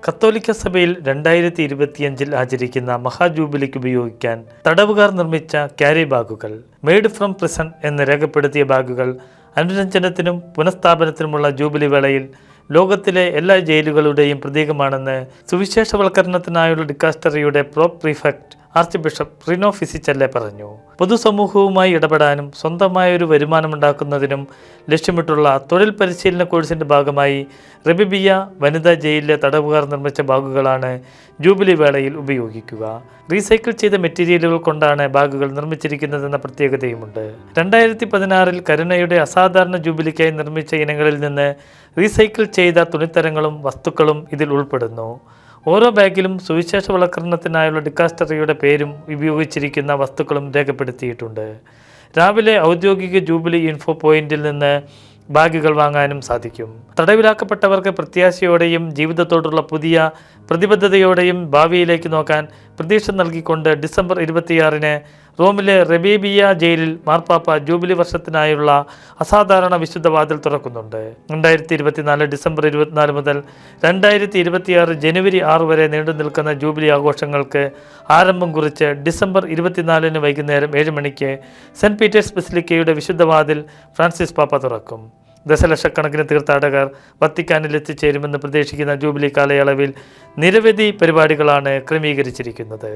കത്തോലിക്ക സഭയിൽ 2025 ആചരിക്കുന്ന മഹാജൂബിലിക്ക് ഉപയോഗിക്കാൻ തടവുകാർ നിർമ്മിച്ച ക്യാരി ബാഗുകൾ മെയ്ഡ് ഫ്രം പ്രിസൺ എന്ന് രേഖപ്പെടുത്തിയ ബാഗുകൾ അനുരഞ്ജനത്തിനും പുനഃസ്ഥാപനത്തിനുമുള്ള ജൂബിലി വേളയിൽ ലോകത്തിലെ എല്ലാ ജയിലുകളുടെയും പ്രതീകമാണെന്ന് സുവിശേഷവൽക്കരണത്തിനായുള്ള ഡിക്കാസ്റ്ററിയുടെ പ്രീഫെക്ട് ആർച്ച് ബിഷപ്പ് റിനോ ഫിസിച്ചെല്ലെ പറഞ്ഞു. പൊതുസമൂഹവുമായി ഇടപെടാനും സ്വന്തമായൊരു വരുമാനമുണ്ടാക്കുന്നതിനും ലക്ഷ്യമിട്ടുള്ള തൊഴിൽ പരിശീലന കോഴ്സിൻ്റെ ഭാഗമായി റബിബിയ വനിതാ ജയിലിലെ തടവുകാർ നിർമ്മിച്ച ബാഗുകളാണ് ജൂബിലി വേളയിൽ ഉപയോഗിക്കുക. റീസൈക്കിൾ ചെയ്ത മെറ്റീരിയലുകൾ കൊണ്ടാണ് ബാഗുകൾ നിർമ്മിച്ചിരിക്കുന്നതെന്ന പ്രത്യേകതയുമുണ്ട്. 2016 കരുണയുടെ അസാധാരണ ജൂബിലിക്കായി നിർമ്മിച്ച ഇനങ്ങളിൽ നിന്ന് റീസൈക്കിൾ ചെയ്ത തുണിത്തരങ്ങളും വസ്തുക്കളും ഇതിൽ ഉൾപ്പെടുന്നു. ഓരോ ബാഗിലും സുവിശേഷവൽക്കരണത്തിനായുള്ള ഡിക്കാസ്റ്ററിയുടെ പേരും ഉപയോഗിച്ചിരിക്കുന്ന വസ്തുക്കളും രേഖപ്പെടുത്തിയിട്ടുണ്ട്. രാവിലെ ഔദ്യോഗിക ജൂബിലി ഇൻഫോ പോയിന്റിൽ നിന്ന് ബാഗുകൾ വാങ്ങാനും സാധിക്കും. തടവിലാക്കപ്പെട്ടവർക്ക് പ്രത്യാശയോടെയും ജീവിതത്തോടുള്ള പുതിയ പ്രതിബദ്ധതയോടെയും ഭാവിയിലേക്ക് നോക്കാൻ പ്രതീക്ഷ നൽകിക്കൊണ്ട് ഡിസംബർ 26 റോമിലെ റബീബിയ ജയിലിൽ മാർപ്പാപ്പ ജൂബിലി വർഷത്തിനായുള്ള അസാധാരണ വിശുദ്ധ വാതിൽ തുറക്കുന്നുണ്ട്. 2024 ഡിസംബർ 24 മുതൽ 2026 ജനുവരി 6 വരെ നീണ്ടു നിൽക്കുന്ന ജൂബിലി ആഘോഷങ്ങൾക്ക് ആരംഭം കുറിച്ച് ഡിസംബർ 24 വൈകുന്നേരം 7 മണിക്ക് സെൻറ്റ് പീറ്റേഴ്സ് ബസിലിക്കയുടെ വിശുദ്ധ വാതിൽ ഫ്രാൻസിസ് പാപ്പ തുറക്കും. ദശലക്ഷക്കണക്കിന് തീർത്ഥാടകർ വത്തിക്കാനിൽ എത്തിച്ചേരുമെന്ന് പ്രതീക്ഷിക്കുന്ന ജൂബിലി കാലയളവിൽ നിരവധി പരിപാടികളാണ് ക്രമീകരിച്ചിരിക്കുന്നത്.